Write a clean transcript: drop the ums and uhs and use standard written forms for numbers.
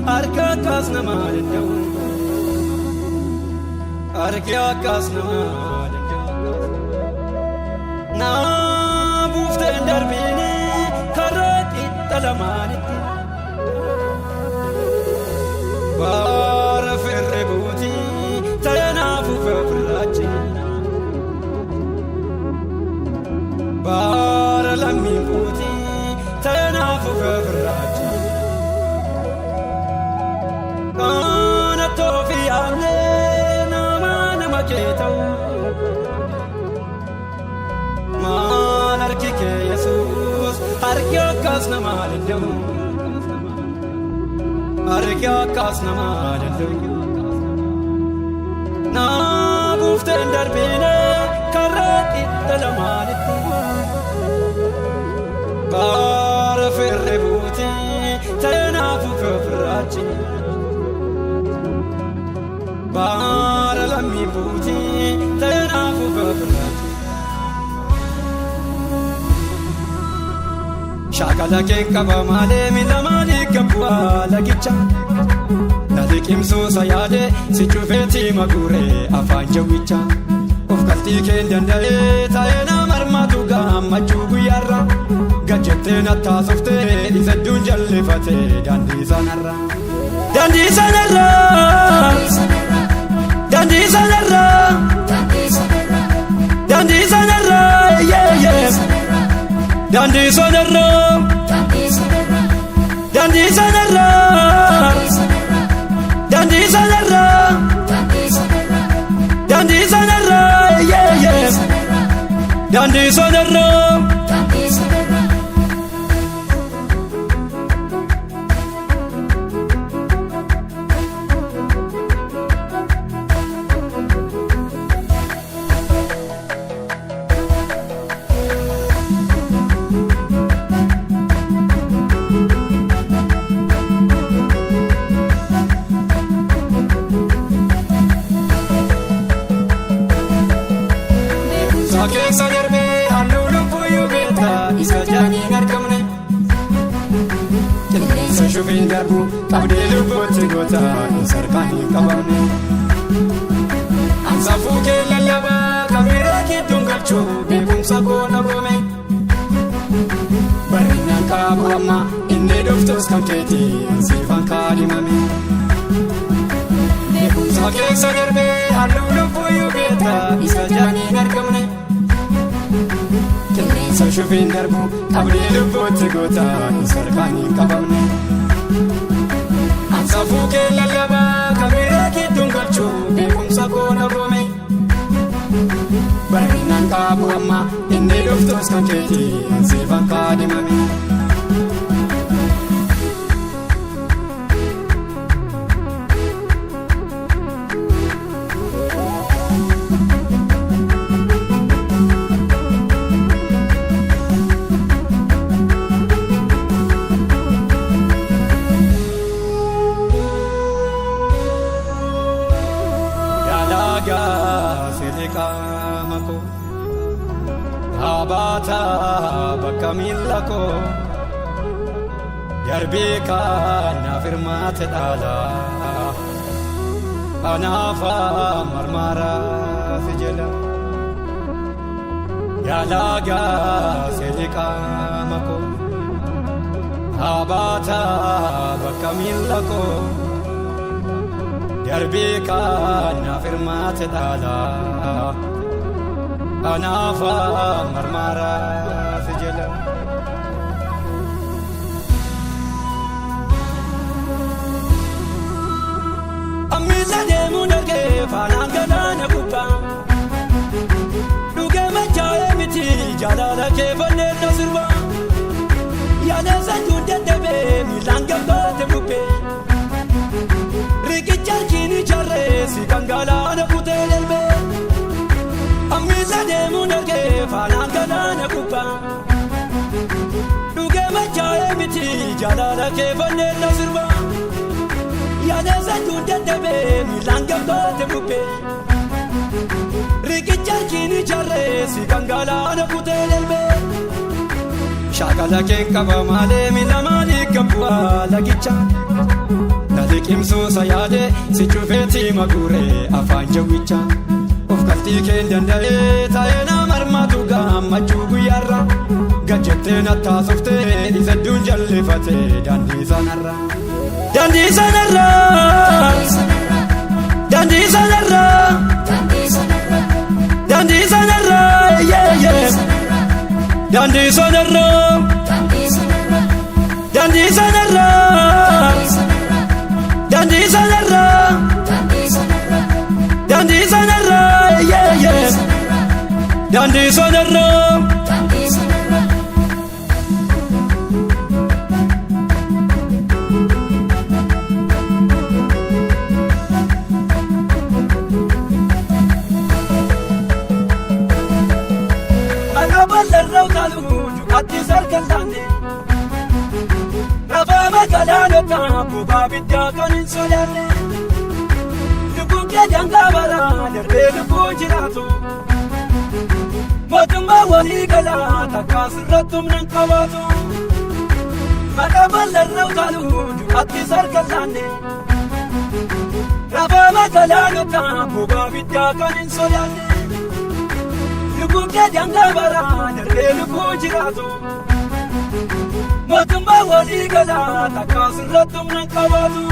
harka akkas namaa danda'u harki akkas namaa danda'u naa buufteen darbiini karaa qixa lamaanitti baara ferre buuti ta'e naafuuf firraachi baara lammiin buuti ta'e naafuuf firraachi kana toofi yaamnee nama kee ta'u maan harki kee Yesuus harki akkas namaa danda'u harki akkas namaa danda'u naa buufteen darbiine karaa qixa lamaanitti baara ferre buuti ta'e naafuuf firraachi baara lammii buuti ta'e naafuuf firraachi shaakala kee qaba malee miila maalii gabbu'aa lagicha na liqimsuusa yaade si cufeetii maguuree afaan jawwicha of galtii kee danda'ee ta'e na marmaatu gammachuu guyyaarra gajjettee nattaasoftee isadduun jallifatee daandii sanarra daandii sanarra daandii sanarra daandii sanarra daandii sanarra daandii sanarra daandii sanarra daandii sanarra daandii sanarra keessa darbee halluu lubbuu yubeeta isa jaaniin argamne qilleensa shufiin darbu qabdee lubbuutti goota isa harkaan hin qabamne ansafuu kee lallabaa kameeraa kidduun galchuu beekumsa goona goome barinaan qaabu amma inni dhuftus kan keetii ansiifan kaadhimame beekumsa keessa darbee halluu lubbuu yubeeta isa jaaniin argamne qilleensa shufiin darbu qabdee lubbuutti goota isa harkaan hin qabamne ansafuu kee lallabaa kameeraa kidduun galchuu beekumsa goona goome barinaan qaabu amma inni dhuftus kan keetii ansiifan kaadhimame Selikamaako abata bakka miila koo darbii kana firmaate dhaala anaafa marmara si jala yaalaga selikamaako abata bakka miila koo darbii kana firmaate dhaala anaafa marmara si jala ammiisa deemuu dargee faanaan galaana gubbaa dhugee machaa'ee miti jaalala kee fanneen na sirba yaada santuun dadhabee miilaan gabbaate bubbee riqicha kiini charreesi kan galaana kutee darbee ammiisa deemuu dargee faanaan galaana gubbaa dhugee machaa'ee miti jaalala kee fanneen na sirba yaada santuun dadhabee miilaan gabbaate bubbee riqicha kiini charreesi kan galaana kutee darbee shaakala kee qaba malee miila maalii gabbu'aa lagicha na liqimsuusa yaade si cufeetii maguuree afaan jawwicha of kaltii keen danda'ee taa'ee nama armaatu gammachuu guyyaarra gajjettee nattaasoftee isadduun jallifatee daandii sanarra. Daandii sanarra daandii sanarra daandii sanarra yeeyee daandii sanarra daandii sanarra daandii sanarra daandii sanarra yeeyee daandii sanarra. Ati sarkallane Rafa makalano kampu babidya kanin soyane Lubuke jangabara darbe lubu jirato Motumba wali gala takasiratum nan kawato Makaballarraw talu ati sarkallane Rafa makalano kampu babidya kanin soyane Lubuke jangabara darbe lubu jirato Motumba wali gala takasiratum nan kawato